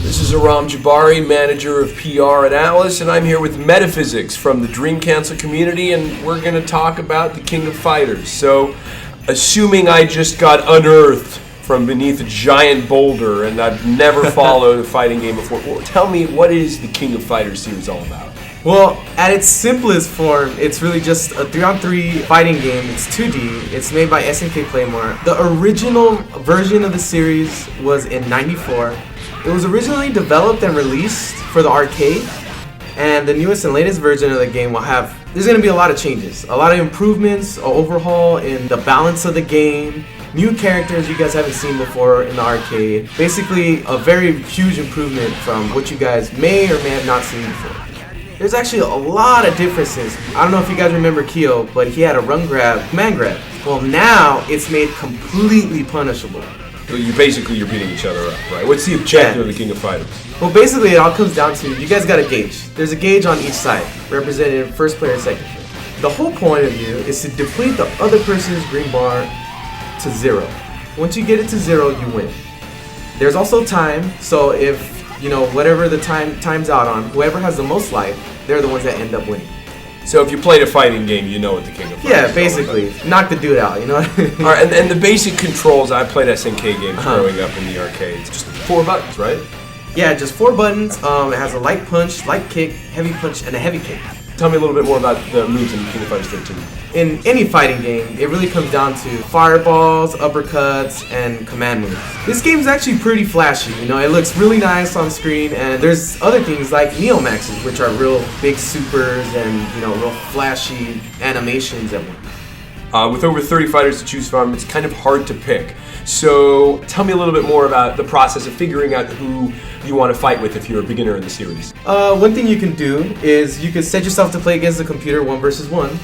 This is Aram Jabbari, Manager of PR at ATLUS, and I'm here with Metaphysics from the Dream Council community, and we're going to talk about the King of Fighters. So, assuming I just got unearthed from beneath a giant boulder and I've never followed a fighting game before, well, tell me, what is the King of Fighters series all about? Well, at its simplest form, it's really just a 3-on-3 fighting game. It's 2D. It's made by SNK Playmore. The original version of the series was in '94. It was originally developed and released for the arcade, and the newest and latest version of the game will have, there's going to be a lot of changes, a lot of improvements, an overhaul in the balance of the game, new characters you guys haven't seen before in the arcade. Basically, a very huge improvement from what you guys may or may have not seen before. There's actually a lot of differences. I don't know if you guys remember Kyo, but he had a run grab, command grab. Well, now it's made completely punishable. So you're beating each other up, right? What's the objective of the King of Fighters? Well, basically it all comes down to, you guys got a gauge. There's a gauge on each side, represented in first player and second player. The whole point of you is to deplete the other person's green bar to 0. Once you get it to 0, you win. There's also time, so if, whatever the time's out on, whoever has the most life, they're the ones that end up winning. So if you played a fighting game, you know what the King of Fighters is. Yeah, basically. Knock the dude out, you know what I mean? Alright, and the basic controls, I played SNK games growing up in the arcades. Just 4 buttons, right? Yeah, just 4 buttons. It has a light punch, light kick, heavy punch, and a heavy kick. Tell me a little bit more about the moves in King of Fighters XIII. In any fighting game, it really comes down to fireballs, uppercuts, and command moves. This game is actually pretty flashy. It looks really nice on screen, and there's other things like NEOMAXs, which are real big supers and real flashy animations and whatnot. With over 30 fighters to choose from, it's kind of hard to pick. So tell me a little bit more about the process of figuring out who you want to fight with if you're a beginner in the series. One thing you can do is you can set yourself to play against the computer 1 versus 1.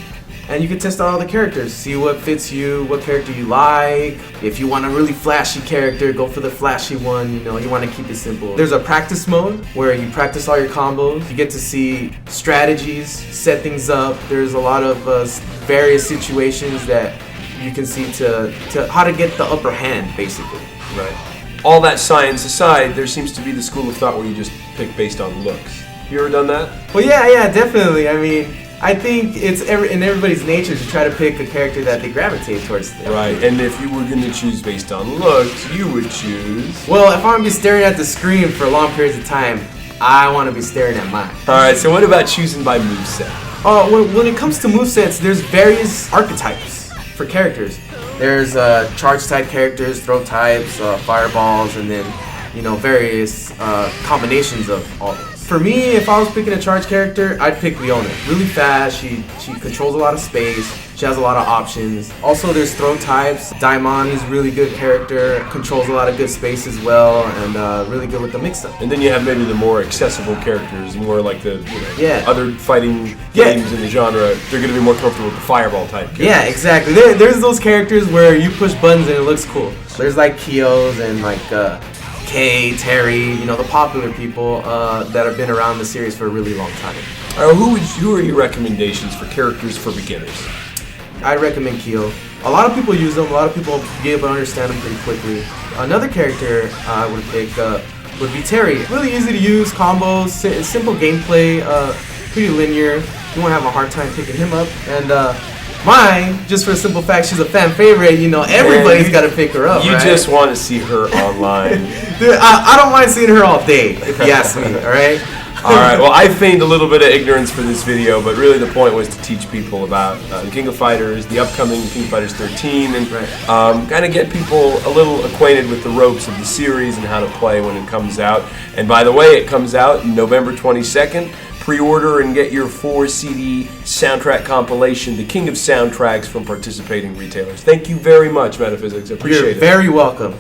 And you can test out all the characters, see what fits you, what character you like. If you want a really flashy character, go for the flashy one, you want to keep it simple. There's a practice mode where you practice all your combos. You get to see strategies, set things up. There's a lot of various situations that you can see to how to get the upper hand, basically. Right. All that science aside, there seems to be the school of thought where you just pick based on looks. You ever done that? Well, yeah, definitely. I think it's in everybody's nature to try to pick a character that they gravitate towards. Right, and if you were going to choose based on looks, you would choose... Well, if I'm going to be staring at the screen for long periods of time, I want to be staring at mine. Alright, so what about choosing by moveset? When it comes to movesets, there's various archetypes for characters. There's charge type characters, throw types, fireballs, and then, various combinations of all those. For me, if I was picking a charge character, I'd pick Leona. Really fast, she controls a lot of space, she has a lot of options. Also, there's throw types. Daimon is a really good character, controls a lot of good space as well, and really good with the mix-up. And then you have maybe the more accessible characters, more like the other fighting games in the genre. They're going to be more comfortable with the fireball type characters. Yeah, exactly. There's those characters where you push buttons and it looks cool. There's like Kyos and like Kay, Terry, the popular people that have been around the series for a really long time. Who are your recommendations for characters for beginners? I'd recommend Kyo. A lot of people use them. A lot of people be able to understand them pretty quickly. Another character I would pick would be Terry. Really easy to use, combos, simple gameplay, pretty linear. You won't have a hard time picking him up. And mine, just for a simple fact, she's a fan favorite. Everybody's got to pick her up. You right? just want to see her online. Dude, I don't mind seeing her all day, if you ask me. All right. Alright, well, I feigned a little bit of ignorance for this video, but really the point was to teach people about the King of Fighters, the upcoming King of Fighters XIII, and kind of get people a little acquainted with the ropes of the series and how to play when it comes out. And by the way, it comes out November 22nd. Pre-order and get your 4-CD soundtrack compilation, The King of Soundtracks, from participating retailers. Thank you very much, Metaphysics. I appreciate it. You're very welcome.